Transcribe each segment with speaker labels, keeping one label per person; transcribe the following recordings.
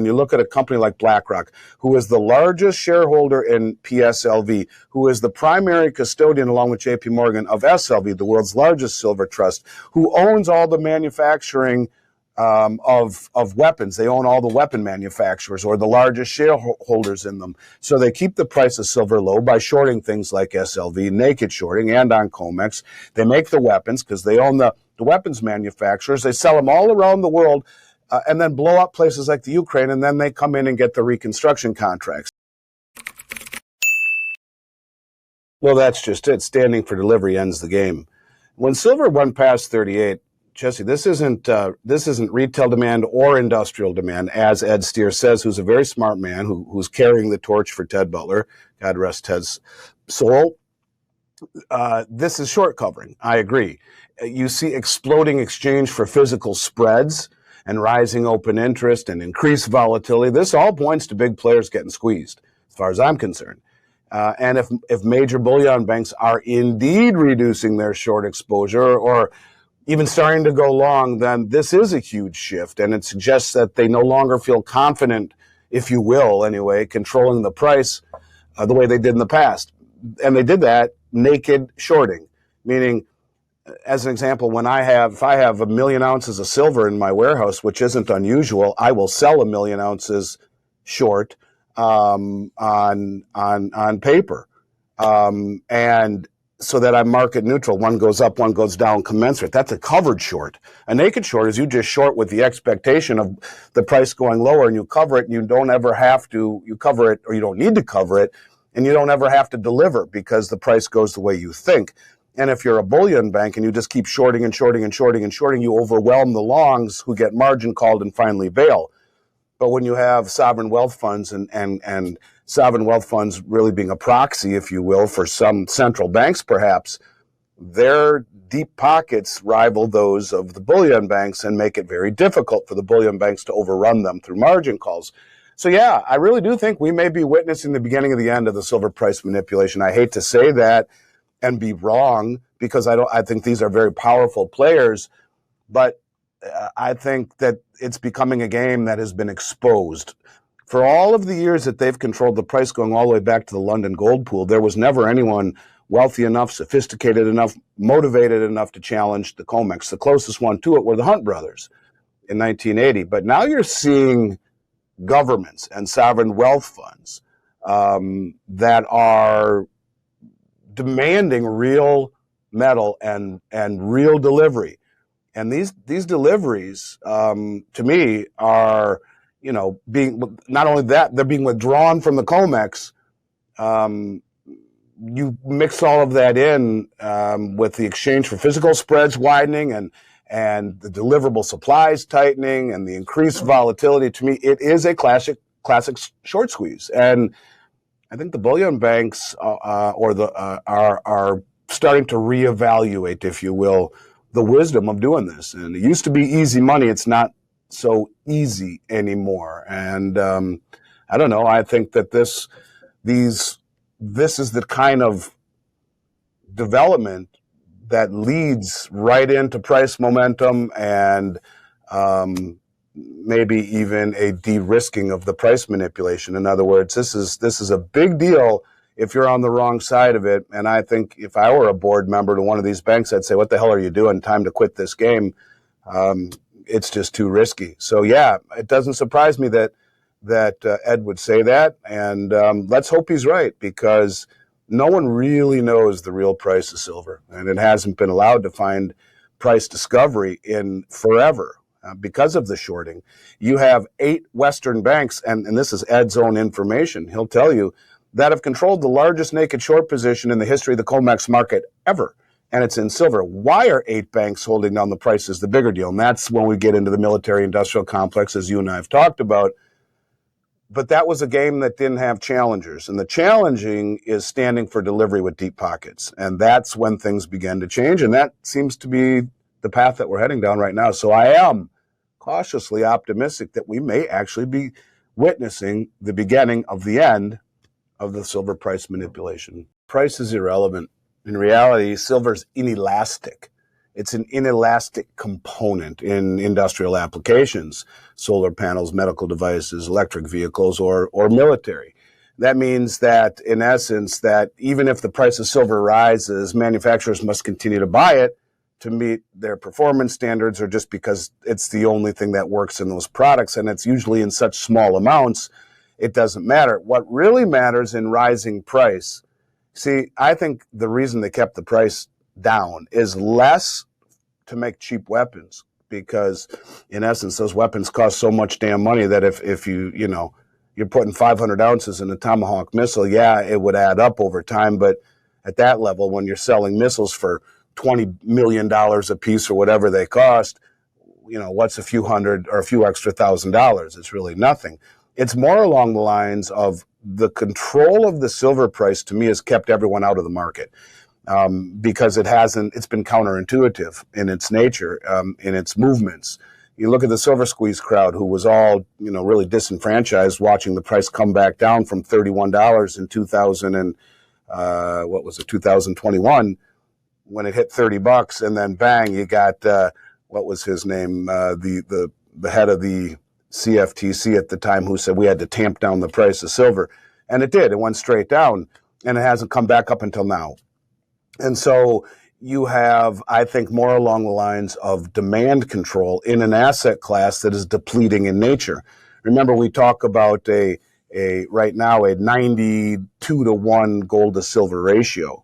Speaker 1: When you look at a company like BlackRock, who is the largest shareholder in PSLV, who is the primary custodian along with JP Morgan of SLV, the world's largest silver trust, who owns all the manufacturing of weapons. They own all the weapon manufacturers or the largest shareholders in them. So they keep the price of silver low by shorting things like SLV, naked shorting, and on Comex. They make the weapons because they own the weapons manufacturers. They sell them all around the world and then blow up places like the Ukraine, and then they come in and get the reconstruction contracts. Well, that's just it. Standing for delivery ends the game. When silver went past 38, Jesse, this isn't retail demand or industrial demand, as Ed Steer says, who's a very smart man who's carrying the torch for Ted Butler. God rest Ted's soul. This is short covering. I agree. You see exploding exchange for physical spreads and rising open interest and increased volatility. This all points to big players getting squeezed, as far as I'm concerned. And if major bullion banks are indeed reducing their short exposure or even starting to go long, then this is a huge shift, and it suggests that they no longer feel confident, if you will, anyway, controlling the price the way they did in the past. And they did that naked shorting, meaning, as an example, if I have 1 million ounces of silver in my warehouse, which isn't unusual, I will sell 1 million ounces short on paper, and so that I'm market neutral. One goes up, one goes down commensurate. That's a covered short. A naked short is you just short with the expectation of the price going lower, and you cover it, and you don't ever have to, you cover it, or you don't need to cover it, and you don't ever have to deliver because the price goes the way you think. And if you're a bullion bank and you just keep shorting and shorting and shorting and shorting, you overwhelm the longs who get margin called and finally bail. But when you have sovereign wealth funds and sovereign wealth funds really being a proxy, if you will, for some central banks perhaps, their deep pockets rival those of the bullion banks and make it very difficult for the bullion banks to overrun them through margin calls. So yeah, I really do think we may be witnessing the beginning of the end of the silver price manipulation. I hate to say that and be wrong because I think these are very powerful players, but I think that it's becoming a game that has been exposed. For all of the years that they've controlled the price going all the way back to the London gold pool, there was never anyone wealthy enough, sophisticated enough, motivated enough to challenge the Comex. The closest one to it were the Hunt brothers in 1980. But now you're seeing governments and sovereign wealth funds that are demanding real metal and real delivery. And these deliveries, to me, are, being, not only that, they're being withdrawn from the Comex. You mix all of that in with the exchange for physical spreads widening and the deliverable supplies tightening and the increased volatility. To me, it is a classic short squeeze. And I think the bullion banks are starting to reevaluate, if you will, the wisdom of doing this. And it used to be easy money. It's not so easy anymore. And I don't know. I think that this is the kind of development that leads right into price momentum and maybe even a de-risking of the price manipulation. In other words, this is a big deal if you're on the wrong side of it. And I think if I were a board member to one of these banks, I'd say, what the hell are you doing? Time to quit this game. It's just too risky. So yeah, it doesn't surprise me that Ed would say that. And let's hope he's right, because no one really knows the real price of silver. And it hasn't been allowed to find price discovery in forever because of the shorting. You have 8 Western banks, and this is Ed's own information, he'll tell you, that have controlled the largest naked short position in the history of the Comex market ever. And it's in silver. Why are 8 banks holding down the price is the bigger deal. And that's when we get into the military-industrial complex, as you and I have talked about. But that was a game that didn't have challengers. And the challenging is standing for delivery with deep pockets. And that's when things began to change. And that seems to be the path that we're heading down right now. So I am cautiously optimistic that we may actually be witnessing the beginning of the end of the silver price manipulation. Price is irrelevant. In reality, silver's inelastic. It's an inelastic component in industrial applications, solar panels, medical devices, electric vehicles, or military. That means that, in essence, that even if the price of silver rises, manufacturers must continue to buy it to meet their performance standards, or just because it's the only thing that works in those products, and it's usually in such small amounts, it doesn't matter. What really matters in rising price, see, I think the reason they kept the price down is less to make cheap weapons, because in essence those weapons cost so much damn money that if you're putting 500 ounces in a Tomahawk missile, yeah, it would add up over time, but at that level, when you're selling missiles for $20 million a piece or whatever they cost, what's a few hundred or a few extra $1,000? It's really nothing. It's more along the lines of the control of the silver price, to me, has kept everyone out of the market. Because it's been counterintuitive in its nature, in its movements. You look at the silver squeeze crowd, who was all, really disenfranchised, watching the price come back down from $31 in 2021, when it hit $30, and then bang, you got, what was his name, the head of the CFTC at the time, who said we had to tamp down the price of silver. And it did. It went straight down, and it hasn't come back up until now. And so you have, I think, more along the lines of demand control in an asset class that is depleting in nature. Remember, we talk about right now a 92-to-1 gold to silver ratio.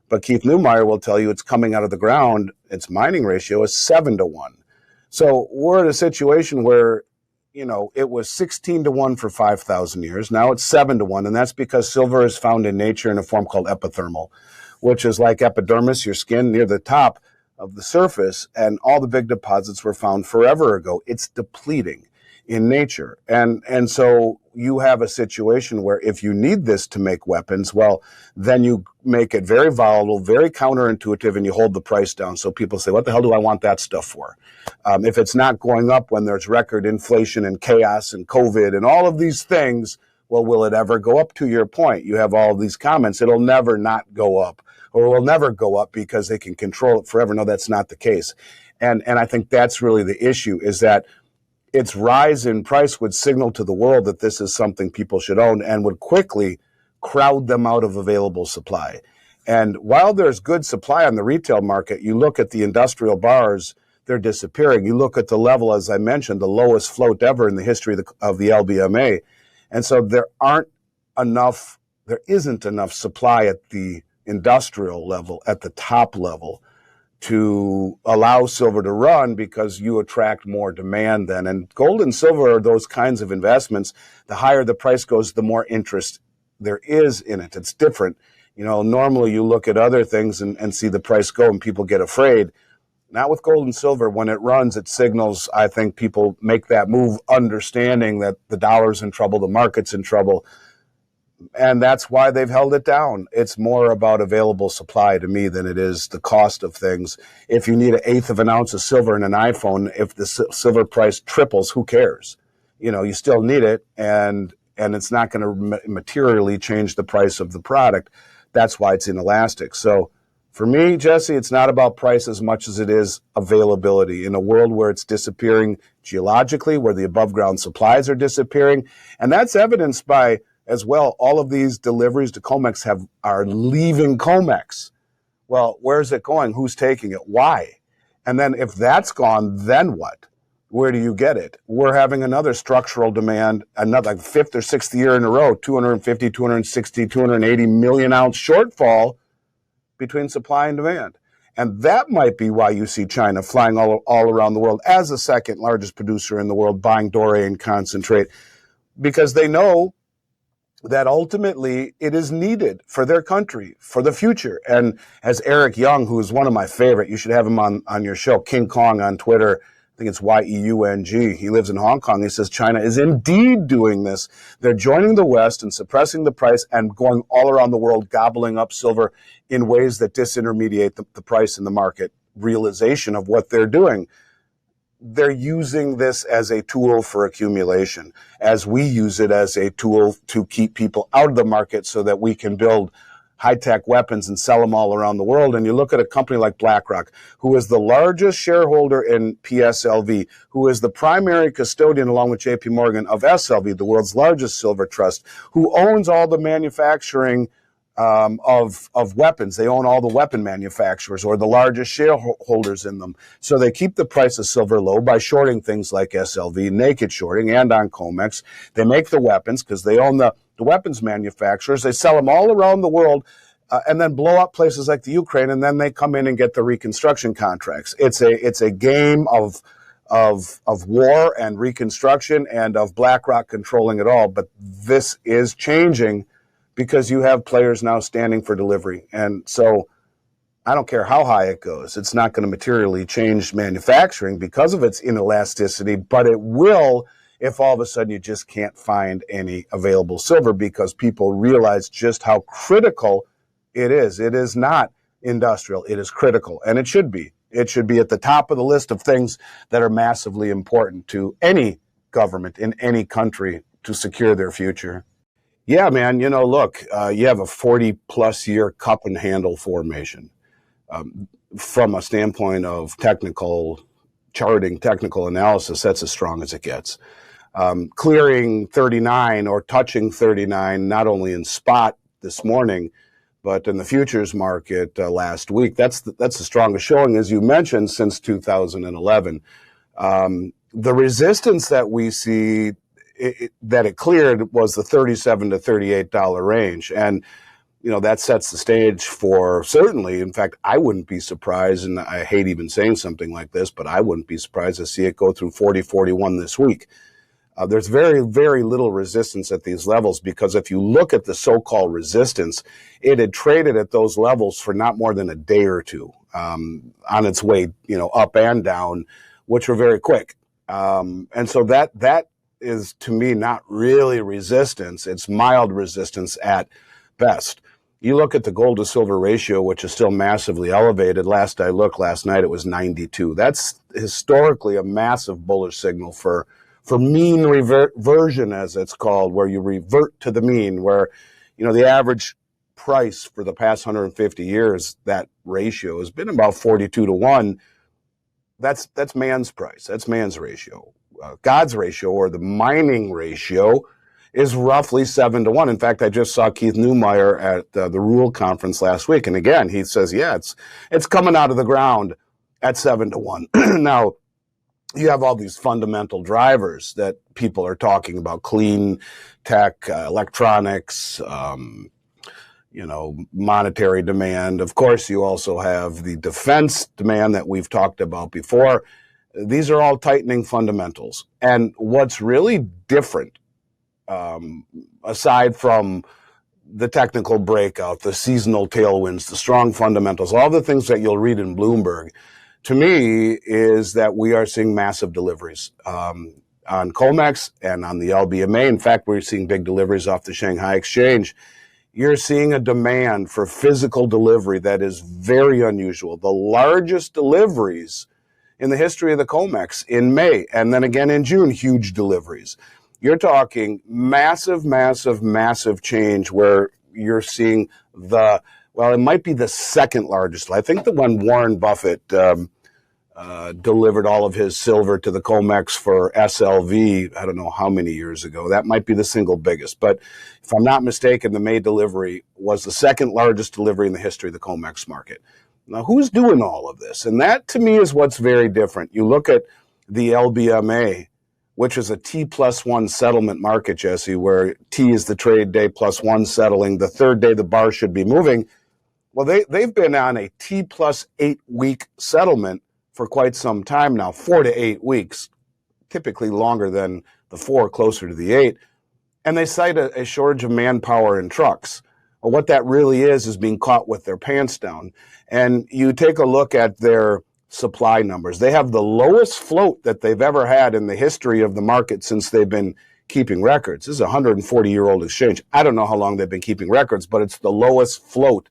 Speaker 1: But Keith Neumeier will tell you it's coming out of the ground, its mining ratio is 7-to-1. So we're in a situation where, it was 16-to-1 for 5,000 years. Now it's 7-to-1, and that's because silver is found in nature in a form called epithermal, which is like epidermis, your skin, near the top of the surface, and all the big deposits were found forever ago. It's depleting in nature. And so you have a situation where if you need this to make weapons, well, then you make it very volatile, very counterintuitive, and you hold the price down. So people say, what the hell do I want that stuff for? If it's not going up when there's record inflation and chaos and COVID and all of these things, well, will it ever go up? To your point, you have all these comments. It'll never not go up, or will never go up because they can control it forever. No, that's not the case. And I think that's really the issue, is that its rise in price would signal to the world that this is something people should own, and would quickly crowd them out of available supply. And while there's good supply on the retail market, you look at the industrial bars, they're disappearing. You look at the level, as I mentioned, the lowest float ever in the history of the LBMA. And so there isn't enough supply at the industrial level, at the top level, to allow silver to run, because you attract more demand then. And gold and silver are those kinds of investments. The higher the price goes, the more interest there is in it. It's different. Normally you look at other things and see the price go and people get afraid. Not with gold and silver. When it runs, it signals, I think people make that move understanding that the dollar's in trouble, the market's in trouble. And that's why they've held it down. It's more about available supply to me than it is the cost of things. If you need 1/8 of an ounce of silver in an iPhone, if the silver price triples, who cares? You still need it, and it's not going to materially change the price of the product. That's why it's inelastic. So for me, Jesse, it's not about price as much as it is availability. In a world where it's disappearing geologically, where the above ground supplies are disappearing, and that's evidenced by, as well, all of these deliveries to Comex are leaving Comex. Well, where's it going? Who's taking it? Why? And then if that's gone, then what? Where do you get it? We're having another structural demand, another fifth or sixth year in a row, 250, 260, 280 million ounce shortfall between supply and demand. And that might be why you see China flying all around the world as the second largest producer in the world, buying doré and concentrate, because they know that ultimately it is needed for their country, for the future. And as Eric Young, who is one of my favorite, you should have him on your show, King Kong on Twitter, I think it's YEUNG. He lives in Hong Kong. He says China is indeed doing this. They're joining the West and suppressing the price and going all around the world, gobbling up silver in ways that disintermediate the price in the market realization of what they're doing. They're using this as a tool for accumulation, as we use it as a tool to keep people out of the market so that we can build high-tech weapons and sell them all around the world. And you look at a company like BlackRock, who is the largest shareholder in PSLV, who is the primary custodian, along with JP Morgan, of SLV, the world's largest silver trust, who owns all the manufacturing of weapons. They own all the weapon manufacturers or the largest shareholders in them. So they keep the price of silver low by shorting things like SLV, naked shorting, and on Comex. They make the weapons because they own the weapons manufacturers. They sell them all around the world and then blow up places like the Ukraine, and then they come in and get the reconstruction contracts. It's a game of war and reconstruction and of BlackRock controlling it all. But this is changing because you have players now standing for delivery. And so I don't care how high it goes. It's not going to materially change manufacturing because of its inelasticity, but it will if all of a sudden you just can't find any available silver because people realize just how critical it is. It is not industrial. It is critical, and it should be. It should be at the top of the list of things that are massively important to any government in any country to secure their future. Yeah, man, look, you have a 40-plus year cup and handle formation. From a standpoint of technical charting, technical analysis, that's as strong as it gets. Clearing 39 or touching 39, not only in spot this morning, but in the futures market last week. That's the strongest showing, as you mentioned, since 2011. The resistance that we see that it cleared was the $37 to $38 range. And, that sets the stage for certainly, in fact, I wouldn't be surprised, and I hate even saying something like this, but I wouldn't be surprised to see it go through 40, 41 this week. There's very, very little resistance at these levels because if you look at the so-called resistance, it had traded at those levels for not more than a day or two on its way, up and down, which were very quick. And so that is, to me, not really resistance. It's mild resistance at best. You look at the gold to silver ratio, which is still massively elevated. Last I looked last night, it was 92. That's historically a massive bullish signal for mean reversion, as it's called, where you revert to the mean, where, the average price for the past 150 years, that ratio has been about 42 to 1. That's man's price. That's man's ratio. God's ratio, or the mining ratio, is roughly 7 to 1. In fact, I just saw Keith Neumeyer at the Rule conference last week. And again, he says, yeah, it's coming out of the ground at 7 to 1. Now, you have all these fundamental drivers that people are talking about: clean tech, electronics, monetary demand. Of course, you also have the defense demand that we've talked about before. These are all tightening fundamentals. And what's really different, aside from the technical breakout, the seasonal tailwinds, the strong fundamentals, all the things that you'll read in Bloomberg, to me, is that we are seeing massive deliveries on Comex and on the LBMA. In fact, we're seeing big deliveries off the Shanghai Exchange. You're seeing a demand for physical delivery that is very unusual. The largest deliveries in the history of the Comex in May, and then again in June, huge deliveries. You're talking massive, massive, massive change where you're seeing it might be the second largest. I think the one Warren Buffett delivered all of his silver to the Comex for SLV, I don't know how many years ago. That might be the single biggest. But if I'm not mistaken, the May delivery was the second largest delivery in the history of the Comex market. Now, who's doing all of this? And that, to me, is what's very different. You look at the LBMA, which is a T+1 settlement market, Jesse, where T is the trade day plus 1 settling. The third day, the bar should be moving. Well, they've been on a T+8 week settlement for quite some time now, 4 to 8 weeks, typically longer than the 4, closer to the 8. And they cite a shortage of manpower and trucks. Well, what that really is being caught with their pants down. And you take a look at their supply numbers. They have the lowest float that they've ever had in the history of the market since they've been keeping records. This is a 140-year-old exchange. I don't know how long they've been keeping records, but it's the lowest float,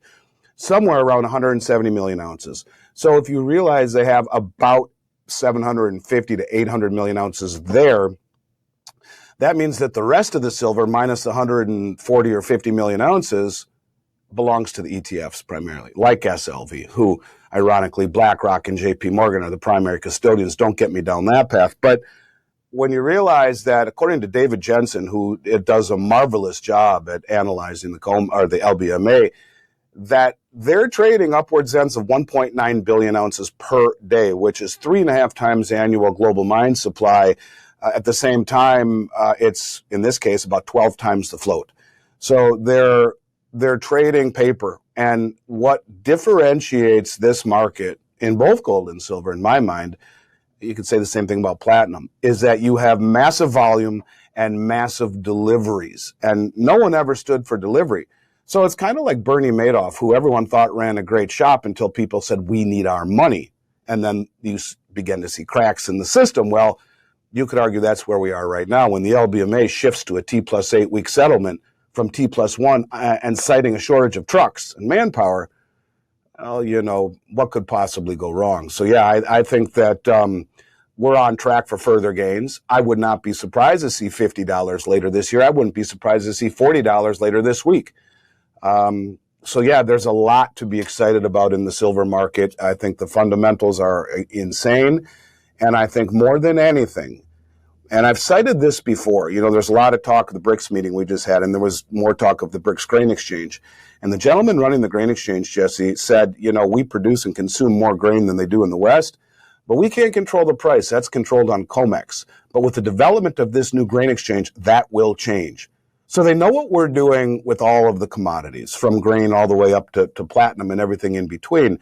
Speaker 1: somewhere around 170 million ounces. So if you realize they have about 750 to 800 million ounces there, that means that the rest of the silver, minus the 140 or 50 million ounces, belongs to the ETFs primarily, like SLV, who ironically BlackRock and JP Morgan are the primary custodians. Don't get me down that path. But when you realize that, according to David Jensen, who does a marvelous job at analyzing the LBMA, that they're trading upwards ends of 1.9 billion ounces per day, which is 3.5 times annual global mine supply. At the same time, it's, in this case, about 12 times the float. So they're trading paper. And what differentiates this market in both gold and silver, in my mind, you could say the same thing about platinum, is that you have massive volume and massive deliveries. And no one ever stood for delivery. So it's kind of like Bernie Madoff, who everyone thought ran a great shop until people said, we need our money. And then you begin to see cracks in the system. Well, you could argue that's where we are right now when the LBMA shifts to a T+8 week settlement from T+1 and citing a shortage of trucks and manpower. Well, you know, what could possibly go wrong? So, yeah, I think that we're on track for further gains. I would not be surprised to see $50 later this year. I wouldn't be surprised to see $40 later this week. So, yeah, there's a lot to be excited about in the silver market. I think the fundamentals are insane. And I think more than anything, and I've cited this before, you know, there's a lot of talk of the BRICS meeting we just had, and there was more talk of the BRICS grain exchange. And the gentleman running the grain exchange, Jesse, said, you know, we produce and consume more grain than they do in the West, but we can't control the price. That's controlled on Comex. But with the development of this new grain exchange, that will change. So they know what we're doing with all of the commodities, from grain all the way up to platinum and everything in between.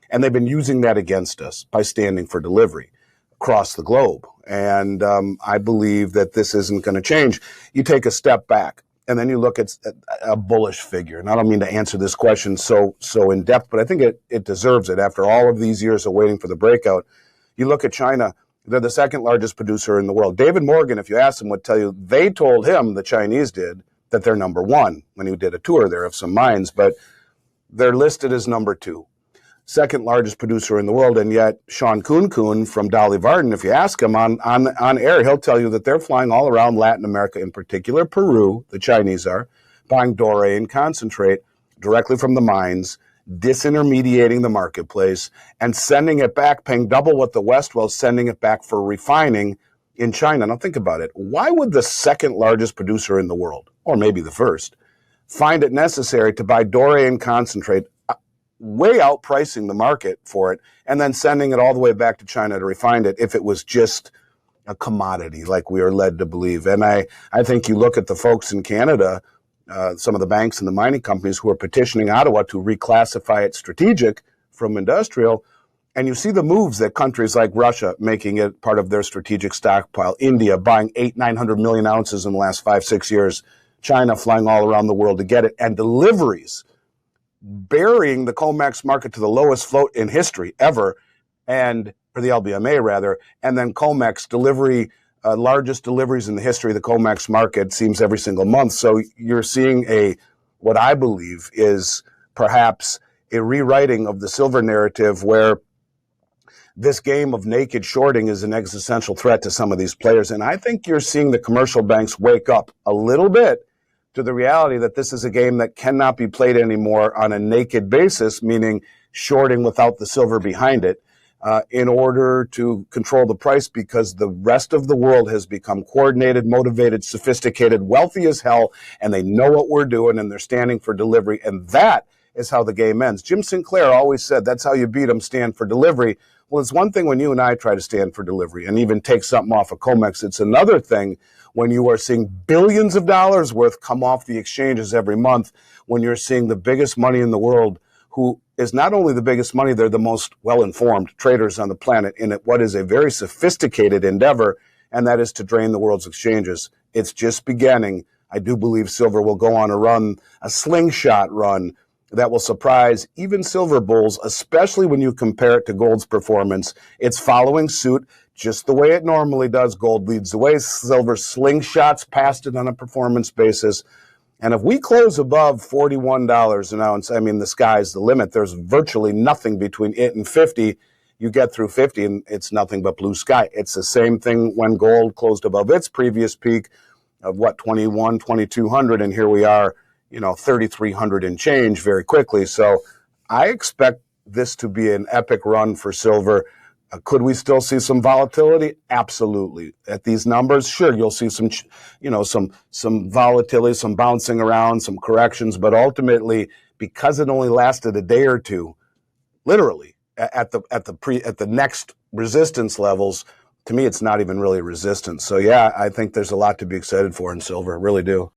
Speaker 1: And they've been using that against us by standing for delivery across the globe. And I believe that this isn't going to change. You take a step back, and then you look at a bullish figure. And I don't mean to answer this question so in depth, but I think it deserves it after all of these years of waiting for the breakout. You look at China, they're the second largest producer in the world. David Morgan, if you ask him, would tell you they told him, the Chinese did, that they're number one when he did a tour there of some mines, but they're listed as number two. Second largest producer in the world, and yet Sean Kuhn from Dolly Varden, if you ask him on air, he'll tell you that they're flying all around Latin America, in particular Peru, the Chinese are, buying doré and concentrate directly from the mines, disintermediating the marketplace, and sending it back, paying double what the West was, sending it back for refining in China. Now think about it. Why would the second largest producer in the world, or maybe the first, find it necessary to buy doré and concentrate, way outpricing the market for it, and then sending it all the way back to China to refine it if it was just a commodity like we are led to believe? And I think you look at the folks in Canada, some of the banks and the mining companies who are petitioning Ottawa to reclassify it strategic from industrial, and you see the moves that countries like Russia making it part of their strategic stockpile, India buying 900 million ounces in the last 5-6 years, China flying all around the world to get it, and deliveries burying the Comex market to the lowest float in history ever, and for the LBMA rather, and then Comex delivery, largest deliveries in the history of the Comex market, seems every single month. So you're seeing what I believe is perhaps a rewriting of the silver narrative, where this game of naked shorting is an existential threat to some of these players. And I think you're seeing the commercial banks wake up a little bit to the reality that this is a game that cannot be played anymore on a naked basis, meaning shorting without the silver behind it, in order to control the price, because the rest of the world has become coordinated, motivated, sophisticated, wealthy as hell, and they know what we're doing, and they're standing for delivery, and that is how the game ends. Jim Sinclair always said, that's how you beat them, stand for delivery. Well, it's one thing when you and I try to stand for delivery and even take something off of Comex. It's another thing when you are seeing billions of dollars worth come off the exchanges every month, when you're seeing the biggest money in the world, who is not only the biggest money, they're the most well-informed traders on the planet in what is a very sophisticated endeavor, and that is to drain the world's exchanges. It's just beginning. I do believe silver will go on a run, a slingshot run, that will surprise even silver bulls, especially when you compare it to gold's performance. It's following suit just the way it normally does. Gold leads the way. Silver slingshots past it on a performance basis. And if we close above $41 an ounce, I mean, the sky's the limit. There's virtually nothing between it and 50. You get through 50 and it's nothing but blue sky. It's the same thing when gold closed above its previous peak of 2200, and here we are 3,300 and change very quickly. So I expect this to be an epic run for silver. Could we still see some volatility? Absolutely. At these numbers, sure, you'll see some volatility, some bouncing around, some corrections, but ultimately, because it only lasted a day or two, literally at the next resistance levels, to me, it's not even really resistance. So yeah, I think there's a lot to be excited for in silver. I really do.